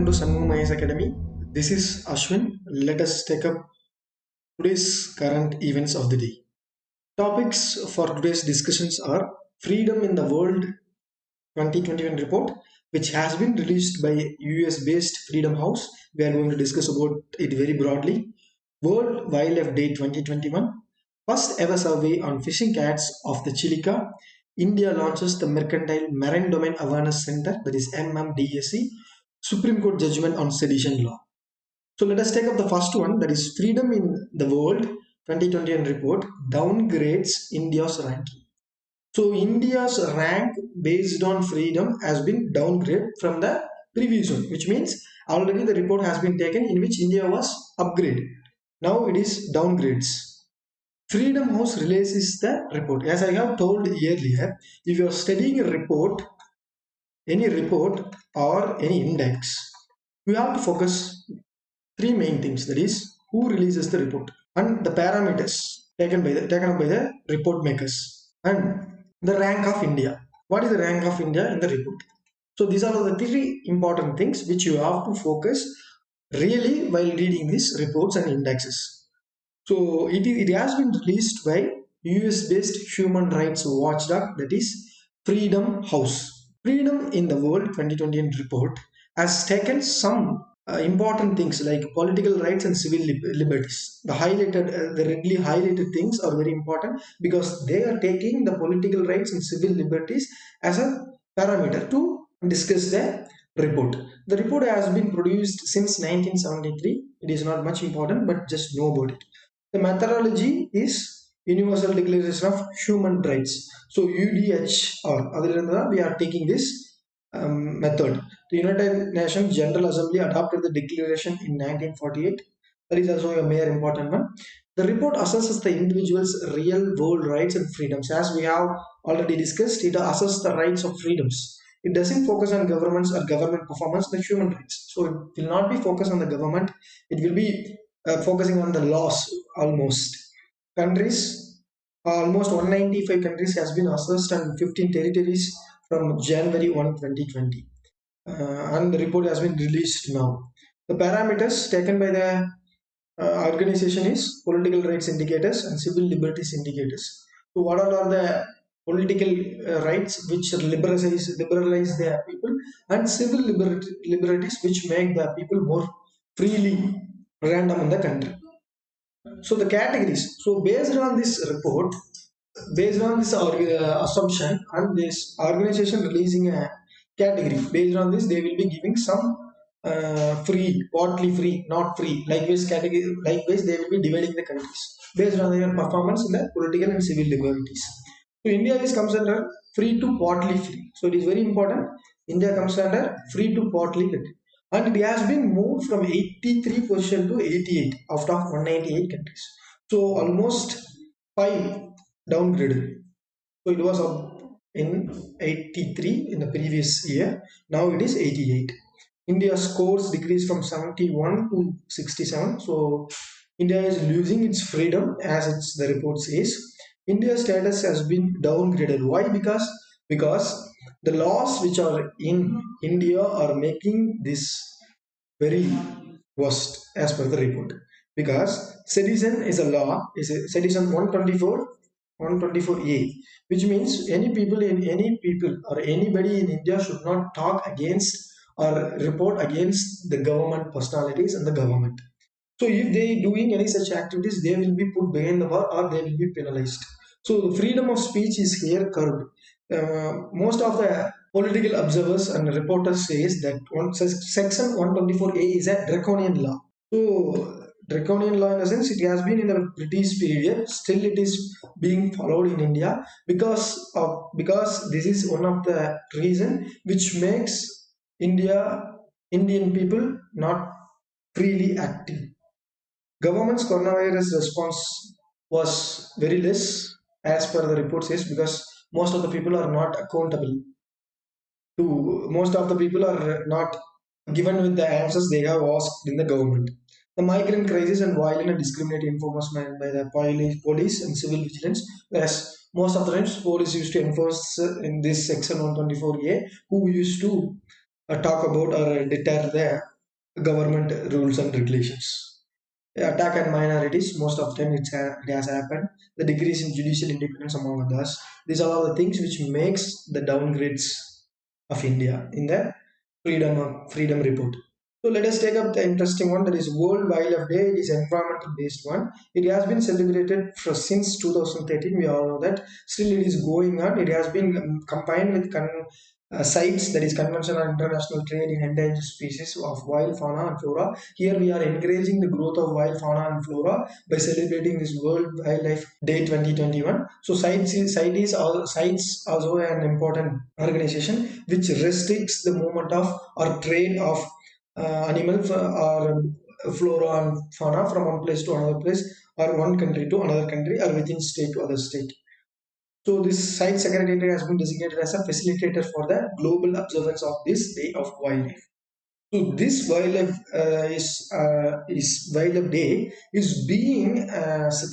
welcome to Shanmugam IAS Academy. This is Ashwin. Let us take up today's current events of the day. Topics for today's discussions are Freedom in the World 2021 report, which has been released by US-based Freedom House. We are going to discuss about it very broadly. World Wildlife Day 2021, first ever survey on fishing cats of the Chilika. India launches the Mercantile Marine Domain Awareness Center, that is MMDAC. Supreme Court judgment on Sedition Law. So let us take up the first one, that is Freedom in the World 2021 report downgrades India's ranking. So India's rank based on freedom has been downgraded from the previous one, which means already the report has been taken in which India was upgraded. Now it is downgrades. Freedom House releases the report. As I have told earlier, if you are studying a report, any report or any index, you have to focus three main things, that is who releases the report and the parameters taken up by the report makers and the rank of India. What is the rank of India in the report? So these are the three important things which you have to focus really while reading these reports and indexes. So it has been released by US based human rights watchdog, that is Freedom House. Freedom in the World 2020 report has taken some important things like political rights and civil liberties. The redly highlighted things are very important because they are taking the political rights and civil liberties as a parameter to discuss the report. The report has been produced since 1973. It is not much important, but just know about it. The methodology is Universal Declaration of Human Rights. So UDH, we are taking this method. The United Nations General Assembly adopted the declaration in 1948. That is also a mere important one. The report assesses the individual's real world rights and freedoms. As we have already discussed, it assesses the rights of freedoms. It doesn't focus on governments or government performance, the human rights. So it will not be focused on the government. It will be focusing on the laws almost. Countries, almost 195 countries has been assessed and 15 territories from January 1, 2020. And the report has been released now. The parameters taken by the organization is political rights indicators and civil liberties indicators. So what are the political rights which liberalize the people, and civil liberties which make the people more freely random in the country. So the categories. So based on this report, based on this assumption and this organization releasing a category, based on this they will be giving some free, partly free, not free. Likewise they will be dividing the countries based on their performance in the political and civil liberties. So India comes under free to partly free. So it is very important. India comes under free to partly free. And it has been moved from 83 position to 88 out of 198 countries. So almost 5 downgraded. So it was in 83 in the previous year. Now it is 88. India's scores decreased from 71 to 67. So India is losing its freedom, as the report says. India's status has been downgraded. Why? Because the laws which are in India are making this very worst as per the report. Because sedition is a law, is a sedition 124A, which means any people or anybody in India should not talk against or report against the government personalities and the government. So if they doing any such activities, they will be put behind the bar or they will be penalized. So the freedom of speech is here curbed. Most of the political observers and reporters says that section 124A is a draconian law. So draconian law in the sense it has been in the British period, still it is being followed in India because this is one of the reason which makes Indian people not freely active. Government's coronavirus response was very less as per the report says, because most of the people are not accountable to, most of the people are not given with the answers they have asked in the government. The migrant crisis and violent and discriminatory enforcement by the police and civil vigilance, whereas most of the times police used to enforce in this section 124A, who used to talk about or deter the government rules and regulations. Attack on minorities, most of them it has happened. The decrease in judicial independence among others. These are all the things which makes the downgrades of India in the freedom report. So let us take up the interesting one, that is World Wildlife Day. It is environmental based one. It has been celebrated since 2013. We all know that. Still, it is going on. It has been combined with CITES, that is Convention on International Trade in Endangered Species of Wild Fauna and Flora. Here we are encouraging the growth of wild fauna and flora by celebrating this World Wildlife Day 2021. So CITES also an important organization which restricts the movement of or trade of or flora and fauna from one place to another place, or one country to another country, or within state to other state. So this site secretary has been designated as a facilitator for the global observance of this Day of Wildlife. So this Wildlife Day is being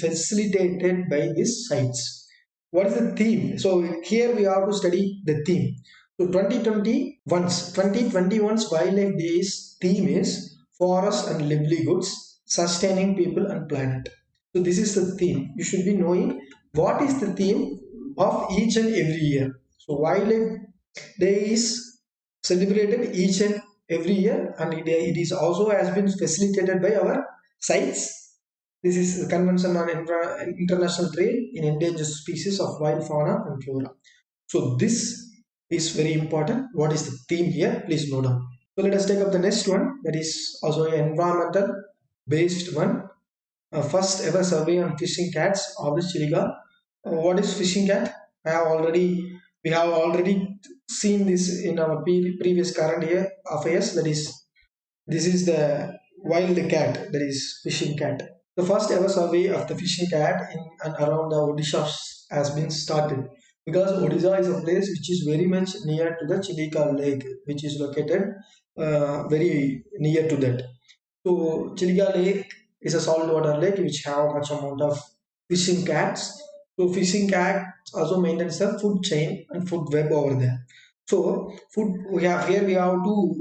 facilitated by these sites. What is the theme? So here we have to study the theme. So 2021's Wildlife Day's theme is Forest and Livelihoods, Sustaining People and Planet. So this is the theme. You should be knowing what is the theme of each and every year. So Wildlife Day is celebrated each and every year, and it is also has been facilitated by our sites. This is the Convention on International Trade in Endangered Species of Wild Fauna and Flora. So this is very important. What is the theme here? Please note down. So let us take up the next one, that is also an environmental based one. First ever survey on fishing cats of the Chilika. What is fishing cat? We have already seen this in our previous current year affairs. That is, this is the wild cat, that is fishing cat. The first ever survey of the fishing cat in and around the Odisha has been started, because Odisha is a place which is very much near to the Chilika lake, which is located very near to that. So Chilika lake is a saltwater lake which have much amount of fishing cats. So fishing cat also maintains the food chain and food web over there. So we have to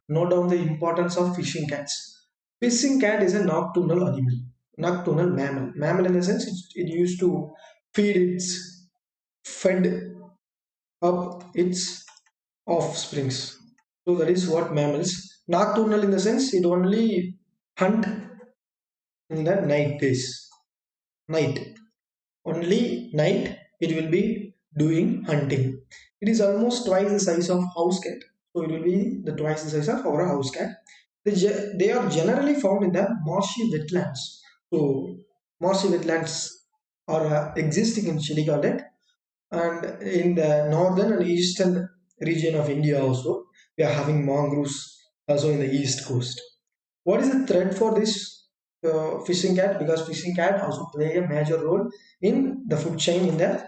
note down the importance of fishing cats. Fishing cat is a nocturnal animal, nocturnal mammal. Mammal in the sense it used to feed fed up its offsprings. So that is what mammals. Nocturnal in the sense it only hunt in the night days. Night. Only night it will be doing hunting. It is almost twice the size of house cat. So it will be the twice the size of our house cat. They are generally found in the marshy wetlands. So marshy wetlands are existing in Chilika Lake, and in the northern and eastern region of India also we are having mangroves also in the east coast. What is the threat for this fishing cat? Because fishing cat also play a major role in the food chain in the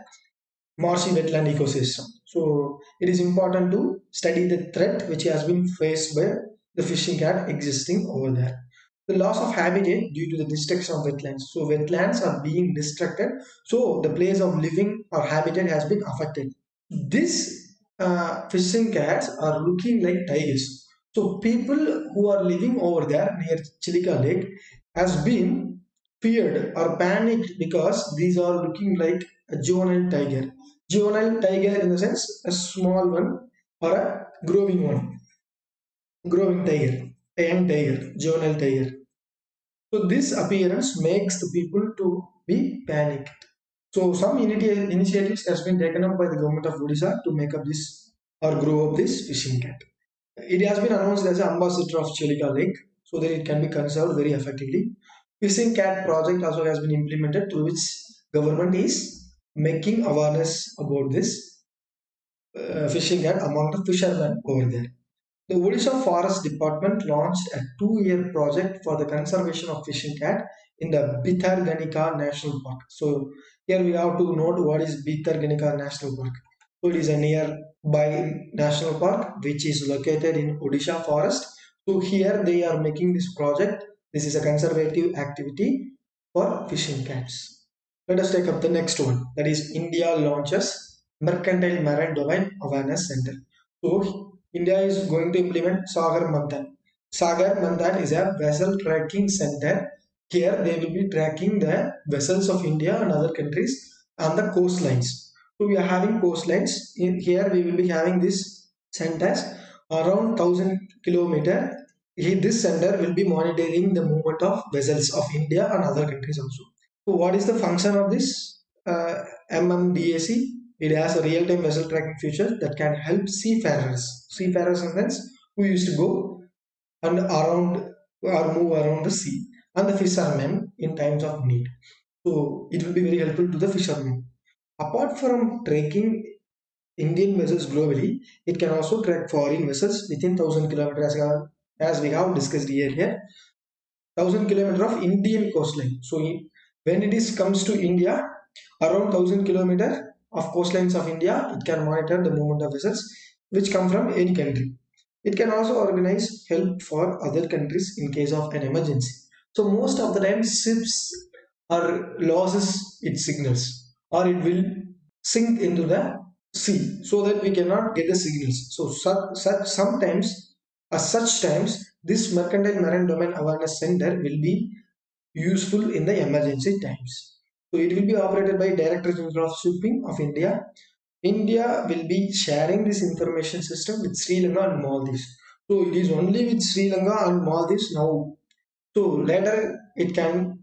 marshy wetland ecosystem. So it is important to study the threat which has been faced by the fishing cat existing over there. The loss of habitat due to the destruction of wetlands. So wetlands are being destructed. So the place of living or habitat has been affected. These fishing cats are looking like tigers. So people who are living over there near Chilika Lake has been feared or panicked because these are looking like a juvenile tiger. Juvenile tiger in the sense a small one or a growing tiger, a young tiger, juvenile tiger. So this appearance makes the people to be panicked. So some initiatives has been taken up by the government of Odisha to make up this or grow up this fishing cat. It has been announced as an ambassador of Chilika Lake so that it can be conserved very effectively. Fishing cat project also has been implemented, to which government is making awareness about this fishing cat among the fishermen over there. The Odisha Forest Department launched a 2-year project for the conservation of fishing cat in the Bhitarganika National Park. So here we have to note what is Bhitarganika National Park. So it is a nearby national park which is located in Odisha forest. So here they are making this project. This is a conservative activity for fishing cats. Let us take up the next one. That is India launches Mercantile Marine Domain Awareness Center. So India is going to implement Sagar Manthan. Sagar Manthan is a vessel tracking center. Here they will be tracking the vessels of India and other countries on the coastlines. So we are having coastlines. In here we will be having this centers around 1000 kilometer. This center will be monitoring the movement of vessels of India and other countries also. So what is the function of this MMDAC? It has a real-time vessel tracking feature that can help seafarers. Seafarers in the sense who used to go and around or move around the sea, and the fishermen in times of need. So it will be very helpful to the fishermen. Apart from tracking Indian vessels globally, it can also track foreign vessels within 1000 kilometers as we have discussed here. 1000 kilometer of Indian coastline. So when it is comes to India, around 1000 kilometer of coastlines of India, it can monitor the movement of vessels which come from any country. It can also organize help for other countries in case of an emergency. So most of the time ships are loses its signals, or it will sink into the sea so that we cannot get the signals. So such sometimes such times this mercantile marine domain awareness center will be useful in the emergency times. So it will be operated by Director General of Shipping of India. India will be sharing this information system with Sri Lanka and Maldives. So it is only with Sri Lanka and Maldives now. So later it can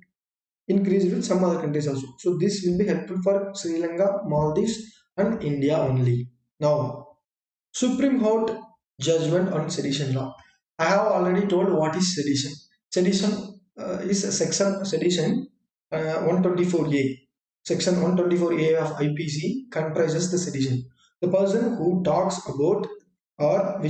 increase with some other countries also. So this will be helpful for Sri Lanka, Maldives, and India only. Now, Supreme Court judgment on sedition law. I have already told what is sedition. Sedition is a section sedition 124A. Section 124A of IPC comprises the sedition. The person who talks about or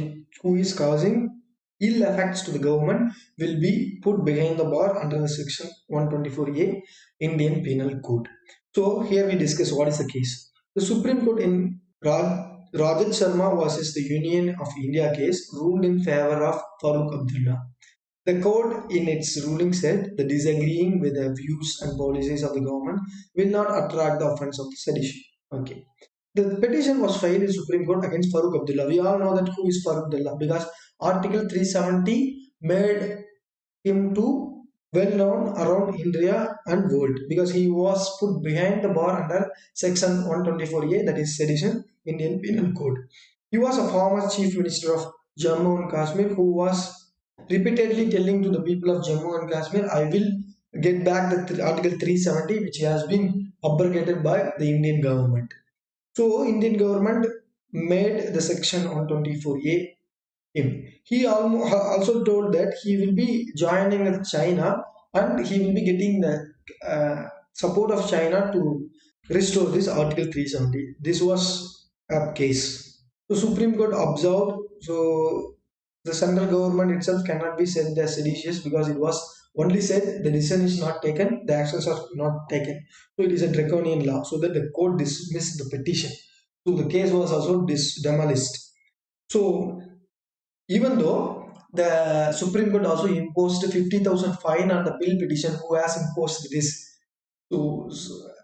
who is causing ill effects to the government will be put behind the bar under the section 124A Indian Penal Code. So here we discuss what is the case. The Supreme Court in Rajat Sharma versus the Union of India case ruled in favor of Farooq Abdullah. The court in its ruling said that disagreeing with the views and policies of the government will not attract the offense of sedition. Okay. The petition was filed in Supreme Court against Farooq Abdullah. We all know that who is Farooq Abdullah because Article 370 made him too well known around India and world because he was put behind the bar under Section 124A, that is Sedition Indian Penal Code. He was a former Chief Minister of Jammu and Kashmir who was repeatedly telling to the people of Jammu and Kashmir, I will get back the Article 370 which has been abrogated by the Indian government. So Indian government made the section 124A him. He also told that he will be joining with China and he will be getting the support of China to restore this Article 370. This was a case. The Supreme Court observed, so the central government itself cannot be said as seditious because it was only said the decision is not taken, the actions are not taken. So it is a draconian law, so that the court dismissed the petition. So the case was also demolished. So even though the Supreme Court also imposed 50,000 fine on the bill petition who has imposed this. So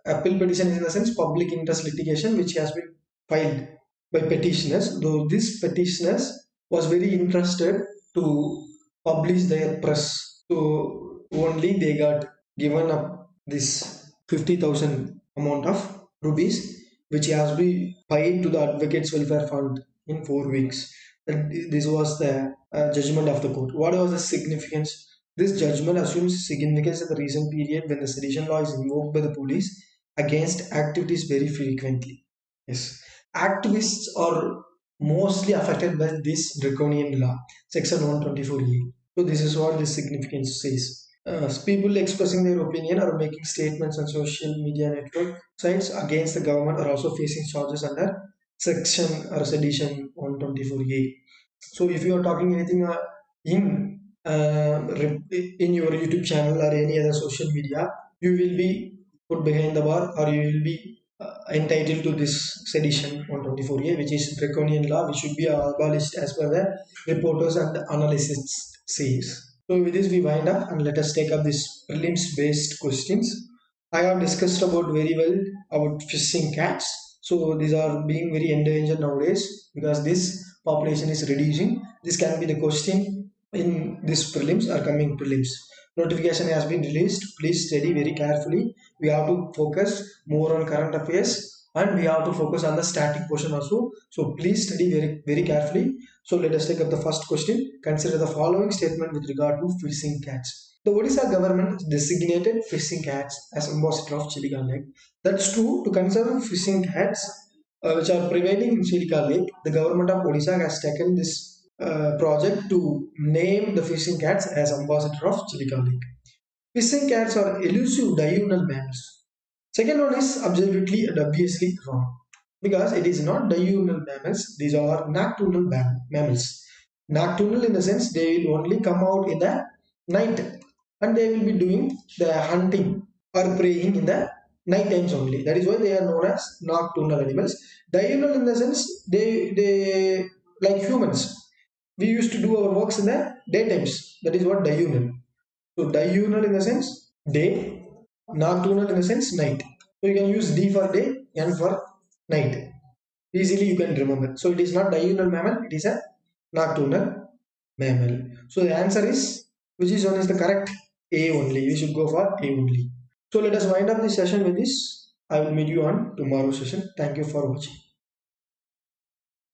appeal petition is in the sense public interest litigation which has been filed by petitioners. Though these petitioners was very interested to publish their press, so only they got given up this 50,000 amount of rupees which has been paid to the Advocates Welfare Fund in 4 weeks. And this was the judgment of the court. What was the significance? This judgment assumes significance in the recent period when the sedition law is invoked by the police against activities very frequently. Yes, activists are mostly affected by this draconian law, section 124E. So this is what this significance says. People expressing their opinion or making statements on social media network sites against the government are also facing charges under section or sedition 124A. So if you are talking anything in your YouTube channel or any other social media, you will be put behind the bar or you will be entitled to this sedition 124A, which is draconian law, which should be abolished as per the reporters and analysts says. So with this we wind up and let us take up this prelims based questions. I have discussed about very well about fishing cats. So these are being very endangered nowadays because this population is reducing. This can be the question in this prelims or coming prelims. Notification has been released. Please study very carefully. We have to focus more on current affairs and we have to focus on the static portion also. So please study very carefully. So let us take up the first question. Consider the following statement with regard to fishing cats. The Odisha government designated fishing cats as ambassador of Chilika Lake. That's true. To conserve fishing cats which are prevailing in Chilika Lake, the government of Odisha has taken this project to name the fishing cats as ambassador of Chilika Lake. Fishing cats are elusive diurnal mammals. Second one is absolutely and obviously wrong because it is not diurnal mammals, these are nocturnal mammals. Nocturnal in the sense they will only come out in the night and they will be doing the hunting or preying in the night times only. That is why they are known as nocturnal animals. Diurnal in the sense they like humans. We used to do our works in the daytimes. That is what diurnal. So diurnal in the sense day, nocturnal in the sense night. So you can use D for day, N for night. Easily you can remember. So it is not diurnal mammal, it is a nocturnal mammal. So the answer is, which is one is the correct A only. We should go for A only. So let us wind up this session with this. I will meet you on tomorrow's session. Thank you for watching.